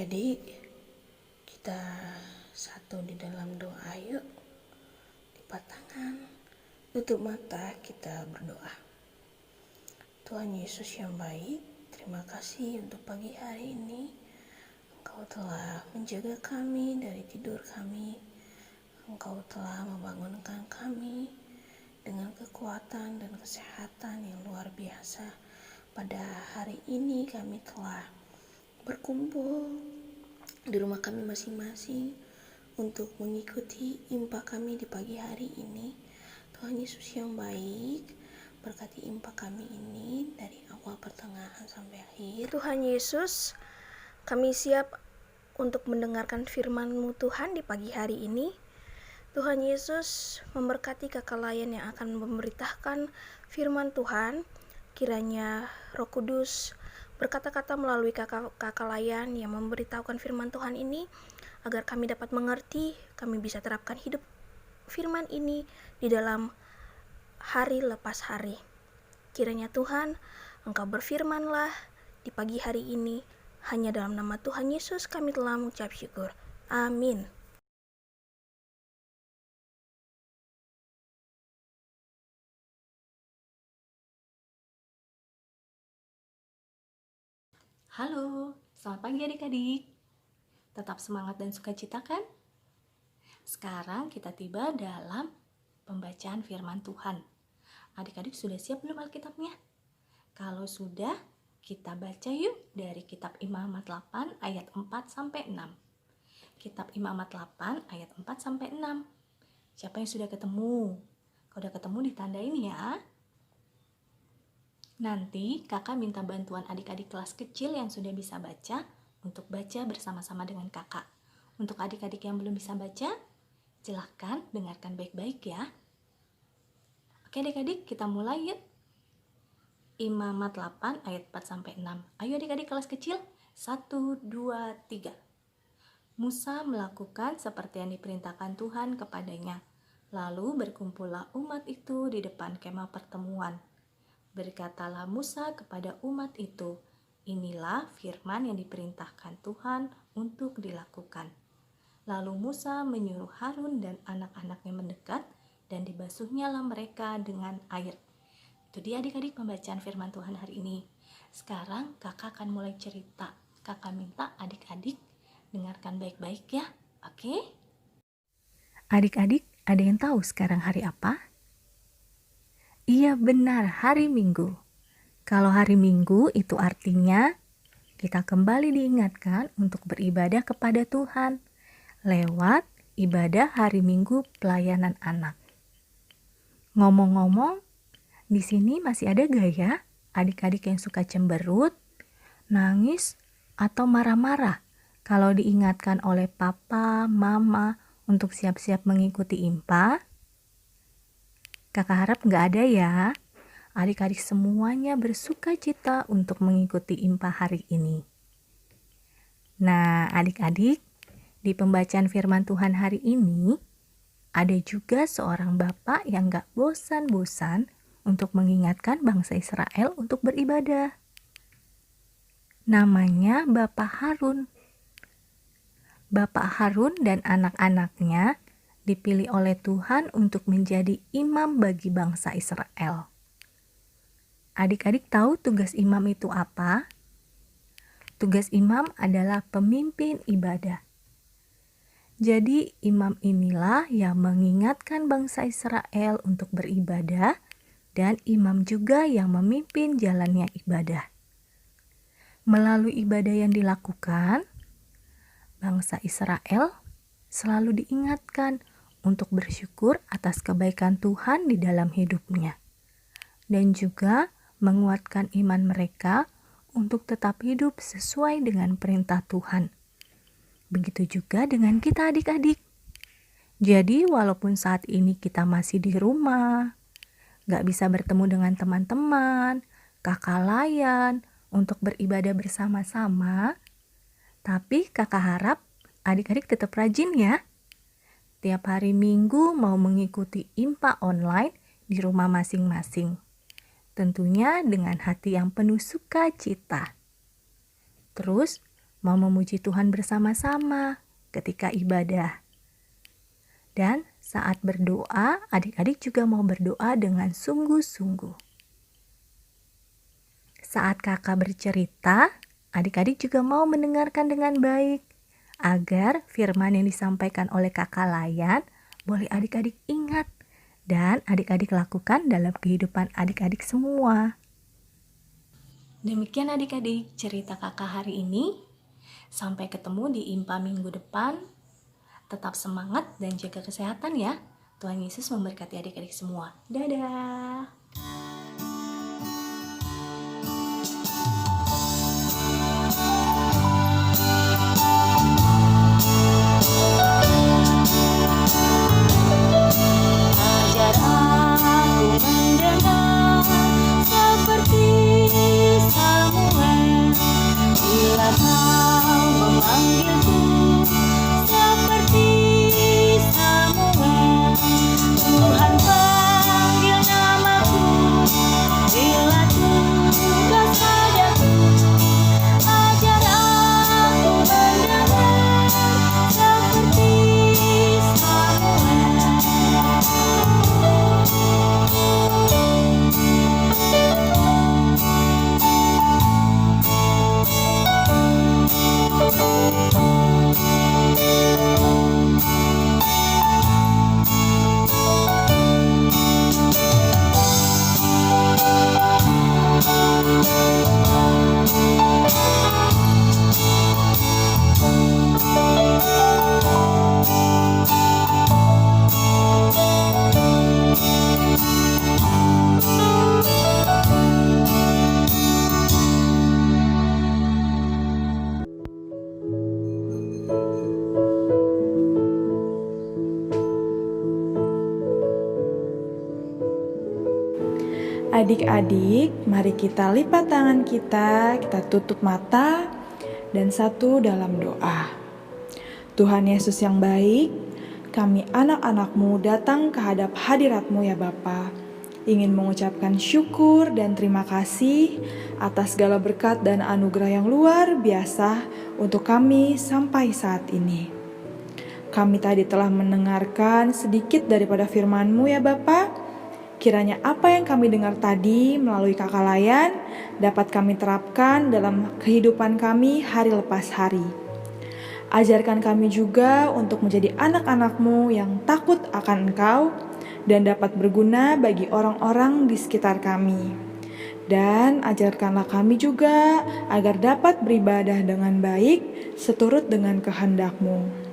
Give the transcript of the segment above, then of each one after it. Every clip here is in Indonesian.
Adik-adik, kita satu di dalam doa yuk. Lipat tangan, tutup mata, kita berdoa. Tuhan Yesus yang baik, terima kasih untuk pagi hari ini. Engkau telah menjaga kami dari tidur kami. Engkau telah membangunkan kami dengan kekuatan dan kesehatan yang luar biasa. Pada hari ini kami telah berkumpul di rumah kami masing-masing untuk mengikuti impa kami di pagi hari ini. Tuhan Yesus yang baik, berkati impa kami ini dari awal, pertengahan, sampai akhir. Tuhan Yesus, kami siap untuk mendengarkan firman-Mu Tuhan di pagi hari ini. Tuhan Yesus memberkati kakak layan yang akan memberitakan firman Tuhan. Kiranya Roh Kudus berkata-kata melalui kakak layan yang memberitahukan firman Tuhan ini, agar kami dapat mengerti, kami bisa terapkan hidup firman ini di dalam hari lepas hari. Kiranya Tuhan, Engkau berfirmanlah di pagi hari ini. Hanya dalam nama Tuhan Yesus kami telah mengucap syukur. Amin. Halo, selamat pagi adik-adik. Tetap semangat dan sukacita kan? Sekarang kita tiba dalam pembacaan firman Tuhan. Adik-adik sudah siap belum Alkitabnya? Kalau sudah, kita baca yuk dari kitab Imamat 8 ayat 4 sampai 6. Kitab Imamat 8 ayat 4 sampai 6. Siapa yang sudah ketemu? Kalau udah ketemu ditandain ya. Nanti kakak minta bantuan adik-adik kelas kecil yang sudah bisa baca untuk baca bersama-sama dengan kakak. Untuk adik-adik yang belum bisa baca, silahkan dengarkan baik-baik ya. Oke adik-adik, kita mulai yuk. Imamat 8 ayat 4-6. Ayo adik-adik kelas kecil, 1, 2, 3. Musa melakukan seperti yang diperintahkan Tuhan kepadanya. Lalu berkumpullah umat itu di depan kemah pertemuan. Berkatalah Musa kepada umat itu, inilah firman yang diperintahkan Tuhan untuk dilakukan. Lalu Musa menyuruh Harun dan anak-anaknya mendekat dan dibasuhnyalah mereka dengan air. Itu dia adik-adik pembacaan firman Tuhan hari ini. Sekarang kakak akan mulai cerita. Kakak minta adik-adik dengarkan baik-baik ya, oke? Adik-adik, ada yang tahu sekarang hari apa? Iya benar, hari Minggu. Kalau hari Minggu itu artinya kita kembali diingatkan untuk beribadah kepada Tuhan lewat ibadah hari Minggu pelayanan anak. Ngomong-ngomong, di sini masih ada gak ya adik-adik yang suka cemberut, nangis, atau marah-marah kalau diingatkan oleh papa, mama untuk siap-siap mengikuti impa? Kakak harap nggak ada ya. Adik-adik semuanya bersuka cita untuk mengikuti impa hari ini. Nah, adik-adik, di pembacaan firman Tuhan hari ini, ada juga seorang bapak yang nggak bosan-bosan untuk mengingatkan bangsa Israel untuk beribadah. Namanya Bapak Harun. Bapak Harun dan anak-anaknya dipilih oleh Tuhan untuk menjadi imam bagi bangsa Israel. Adik-adik tahu tugas imam itu apa? Tugas imam adalah pemimpin ibadah. Jadi imam inilah yang mengingatkan bangsa Israel untuk beribadah dan imam juga yang memimpin jalannya ibadah. Melalui ibadah yang dilakukan, bangsa Israel selalu diingatkan untuk bersyukur atas kebaikan Tuhan di dalam hidupnya, dan juga menguatkan iman mereka untuk tetap hidup sesuai dengan perintah Tuhan. Begitu juga dengan kita adik-adik. Jadi walaupun saat ini kita masih di rumah, gak bisa bertemu dengan teman-teman, kakak layan untuk beribadah bersama-sama, tapi kakak harap adik-adik tetap rajin ya. Tiap hari Minggu mau mengikuti impa online di rumah masing-masing. Tentunya dengan hati yang penuh sukacita. Terus mau memuji Tuhan bersama-sama ketika ibadah. Dan saat berdoa, adik-adik juga mau berdoa dengan sungguh-sungguh. Saat kakak bercerita, adik-adik juga mau mendengarkan dengan baik, agar firman yang disampaikan oleh kakak Layan boleh adik-adik ingat dan adik-adik lakukan dalam kehidupan adik-adik semua. Demikian adik-adik cerita kakak hari ini. Sampai ketemu di IMPA minggu depan. Tetap semangat dan jaga kesehatan ya. Tuhan Yesus memberkati adik-adik semua. Dadah! Adik-adik, mari kita lipat tangan kita tutup mata, dan satu dalam doa. Tuhan Yesus yang baik, kami anak-anak-Mu datang ke hadap hadirat-Mu ya Bapa. Ingin mengucapkan syukur dan terima kasih atas segala berkat dan anugerah yang luar biasa untuk kami sampai saat ini. Kami tadi telah mendengarkan sedikit daripada firman-Mu ya Bapa. Kiranya apa yang kami dengar tadi melalui kakak Layan dapat kami terapkan dalam kehidupan kami hari lepas hari. Ajarkan kami juga untuk menjadi anak-anak-Mu yang takut akan Engkau dan dapat berguna bagi orang-orang di sekitar kami. Dan ajarkanlah kami juga agar dapat beribadah dengan baik seturut dengan kehendak-Mu.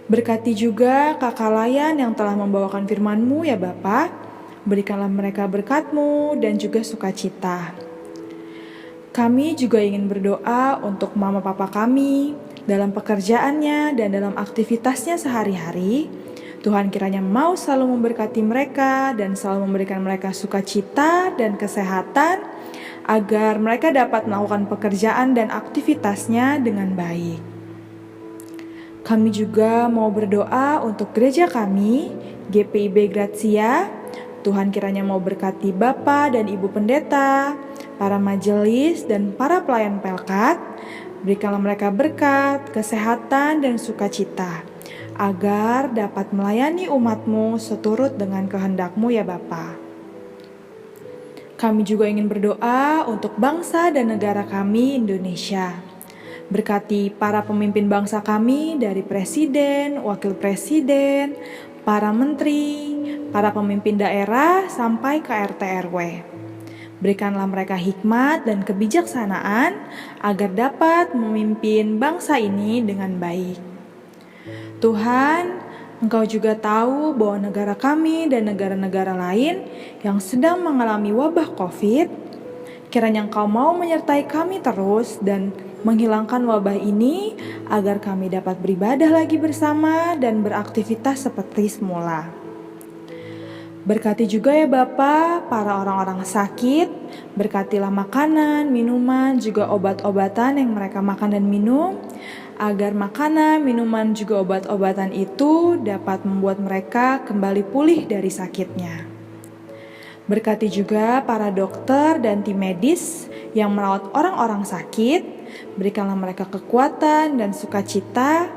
Berkati juga kakak Layan yang telah membawakan firman-Mu ya Bapa. Berikanlah mereka berkat-Mu dan juga sukacita. Kami juga ingin berdoa untuk mama papa kami dalam pekerjaannya dan dalam aktivitasnya sehari-hari. Tuhan kiranya mau selalu memberkati mereka dan selalu memberikan mereka sukacita dan kesehatan agar mereka dapat melakukan pekerjaan dan aktivitasnya dengan baik. Kami juga mau berdoa untuk gereja kami, GPIB Gratia. Tuhan kiranya mau berkati Bapak dan Ibu Pendeta, para majelis dan para pelayan Pelkat. Berikanlah mereka berkat, kesehatan dan sukacita, agar dapat melayani umat-Mu seturut dengan kehendak-Mu ya Bapa. Kami juga ingin berdoa untuk bangsa dan negara kami Indonesia. Berkati para pemimpin bangsa kami dari presiden, wakil presiden, para menteri, para pemimpin daerah sampai ke RT RW. Berikanlah mereka hikmat dan kebijaksanaan agar dapat memimpin bangsa ini dengan baik. Tuhan, Engkau juga tahu bahwa negara kami dan negara-negara lain yang sedang mengalami wabah COVID, kiranya Engkau mau menyertai kami terus dan menghilangkan wabah ini agar kami dapat beribadah lagi bersama dan beraktivitas seperti semula. Berkati juga ya Bapa para orang-orang sakit, berkatilah makanan, minuman, juga obat-obatan yang mereka makan dan minum, agar makanan, minuman, juga obat-obatan itu dapat membuat mereka kembali pulih dari sakitnya. Berkati juga para dokter dan tim medis yang merawat orang-orang sakit, berikanlah mereka kekuatan dan sukacita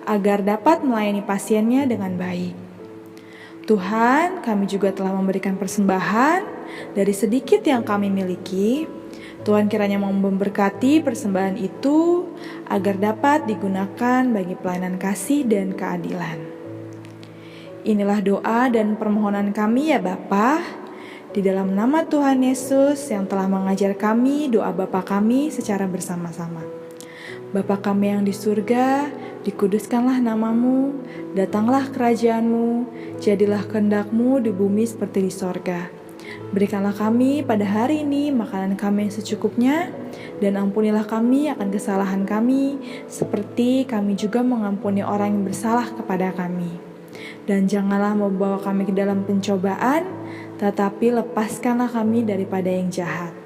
agar dapat melayani pasiennya dengan baik. Tuhan, kami juga telah memberikan persembahan dari sedikit yang kami miliki. Tuhan kiranya memberkati persembahan itu agar dapat digunakan bagi pelayanan kasih dan keadilan. Inilah doa dan permohonan kami ya Bapa, di dalam nama Tuhan Yesus yang telah mengajar kami doa Bapa kami secara bersama-sama. Bapa kami yang di surga, dikuduskanlah namamu, datanglah kerajaanmu, jadilah kehendak-Mu di bumi seperti di sorga. Berikanlah kami pada hari ini makanan kami yang secukupnya, dan ampunilah kami akan kesalahan kami, seperti kami juga mengampuni orang yang bersalah kepada kami. Dan janganlah membawa kami ke dalam pencobaan, tetapi lepaskanlah kami daripada yang jahat.